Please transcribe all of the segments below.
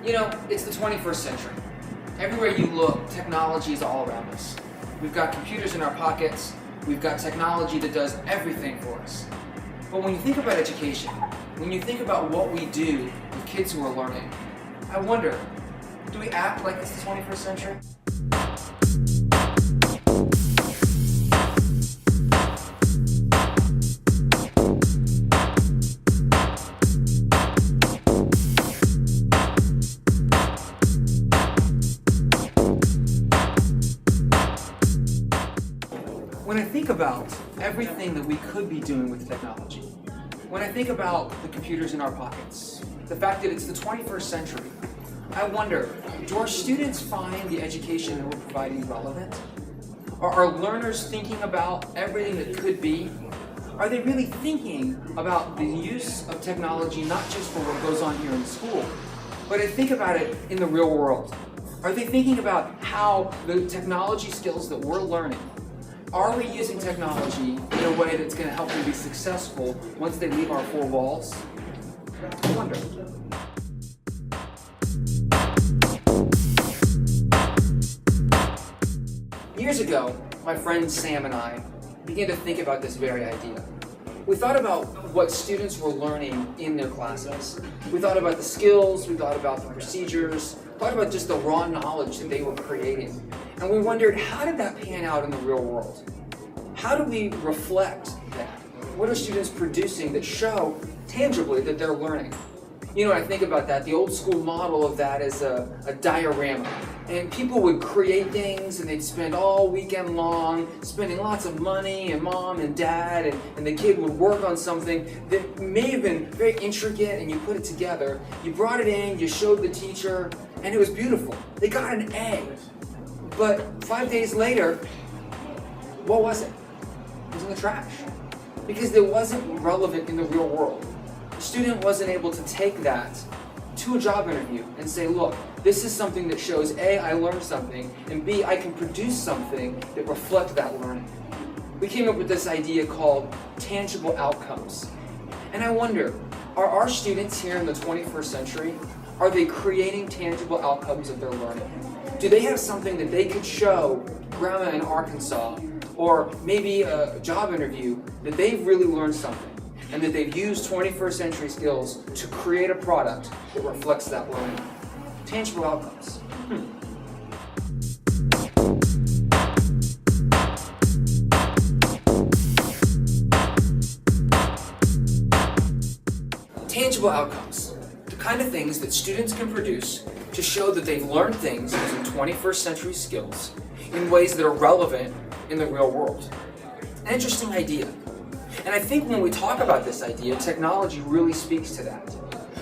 You know, it's the 21st century. Everywhere you look, technology is all around us. We've got computers in our pockets, we've got technology that does everything for us. But when you think about education, when you think about what we do with kids who are learning, I wonder, do we act like it's the 21st century? When I think about everything that we could be doing with technology, when I think about the computers in our pockets, the fact that it's the 21st century, I wonder, do our students find the education that we're providing relevant? Are our learners thinking about everything that could be? Are they really thinking about the use of technology not just for what goes on here in school, but I think about it in the real world? Are they thinking about how the technology skills that we're learning, are we using technology in a way that's going to help them be successful once they leave our four walls? I wonder. Years ago, my friend Sam and I began to think about this very idea. We thought about what students were learning in their classes. We thought about the skills, we thought about the procedures, thought about just the raw knowledge that they were creating. And we wondered, how did that pan out in the real world? How do we reflect that? What are students producing that show tangibly that they're learning? You know, when I think about that, the old school model of that is a diorama. And people would create things and they'd spend all weekend long spending lots of money, and mom and dad and the kid would work on something that may have been very intricate, and you put it together, you brought it in, you showed the teacher, and it was beautiful. They got an A. But 5 days later, what was it? It was in the trash. Because it wasn't relevant in the real world. The student wasn't able to take that to a job interview and say, look, this is something that shows A, I learned something, and B, I can produce something that reflects that learning. We came up with this idea called tangible outcomes. And I wonder, are our students here in the 21st century, are they creating tangible outcomes of their learning? Do they have something that they could show grandma in Arkansas, or maybe a job interview, that they've really learned something and that they've used 21st century skills to create a product that reflects that learning? Tangible outcomes. Tangible outcomes. The kind of things that students can produce to show that they've learned things using 21st century skills in ways that are relevant in the real world. An interesting idea. And I think when we talk about this idea, technology really speaks to that.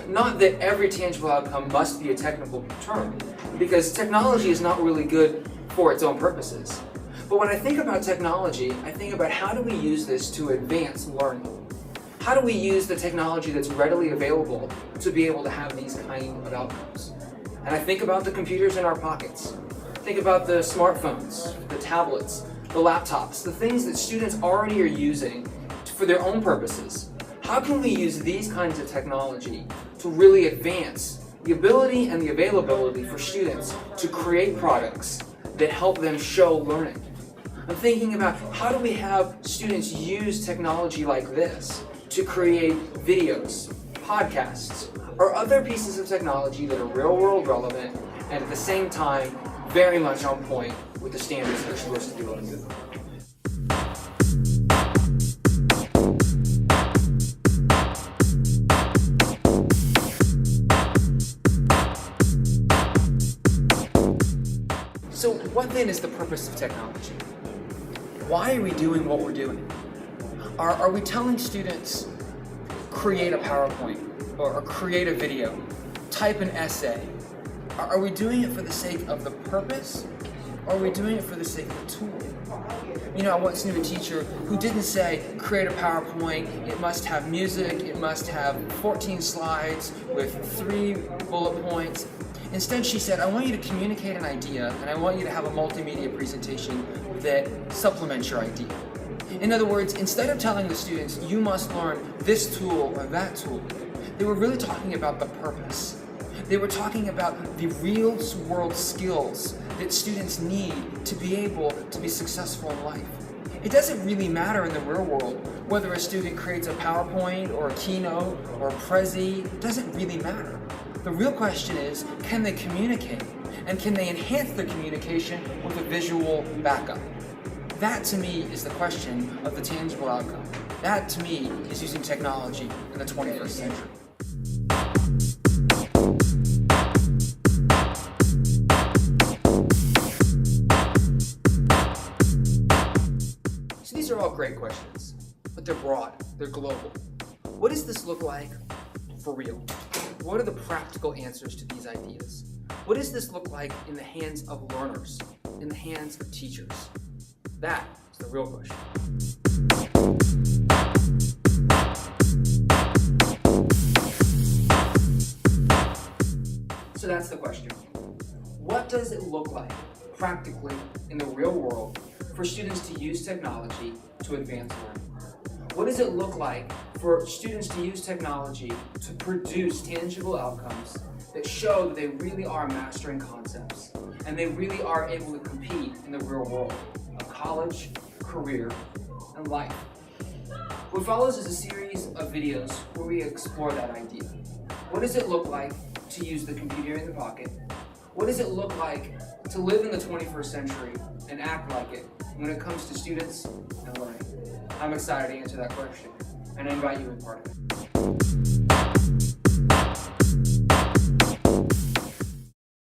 Not that every tangible outcome must be a technical term, because technology is not really good for its own purposes. But when I think about technology, I think about how do we use this to advance learning? How do we use the technology that's readily available to be able to have these kind of outcomes? And I think about the computers in our pockets. Think about the smartphones, the tablets, the laptops, the things that students already are using for their own purposes. How can we use these kinds of technology to really advance the ability and the availability for students to create products that help them show learning? I'm thinking about, how do we have students use technology like this to create videos, podcasts, or other pieces of technology that are real world relevant and at the same time very much on point with the standards they're supposed to be looking at. So what then is the purpose of technology? Why are we doing what we're doing? Are we telling students, create a PowerPoint or create a video, type an essay? Are we doing it for the sake of the purpose, or are we doing it for the sake of the tool? You know, I once knew a teacher who didn't say, create a PowerPoint, it must have music, it must have 14 slides with 3 bullet points. Instead, she said, I want you to communicate an idea, and I want you to have a multimedia presentation that supplements your idea. In other words, instead of telling the students, you must learn this tool or that tool, they were really talking about the purpose. They were talking about the real world skills that students need to be able to be successful in life. It doesn't really matter in the real world whether a student creates a PowerPoint or a keynote or a Prezi. It doesn't really matter. The real question is, can they communicate? And can they enhance their communication with a visual backup? That to me is the question of the tangible outcome. That to me is using technology in the 21st century. So these are all great questions, but they're broad, they're global. What does this look like for real? What are the practical answers to these ideas? What does this look like in the hands of learners, in the hands of teachers? That is the real question. So that's the question. What does it look like practically in the real world for students to use technology to advance learning? What does it look like for students to use technology to produce tangible outcomes that show that they really are mastering concepts and they really are able to compete in the real world of college, career, and life? What follows is a series of videos where we explore that idea. What does it look like to use the computer in the pocket? What does it look like to live in the 21st century and act like it when it comes to students and learning? I'm excited to answer that question, and I invite you to be part of it.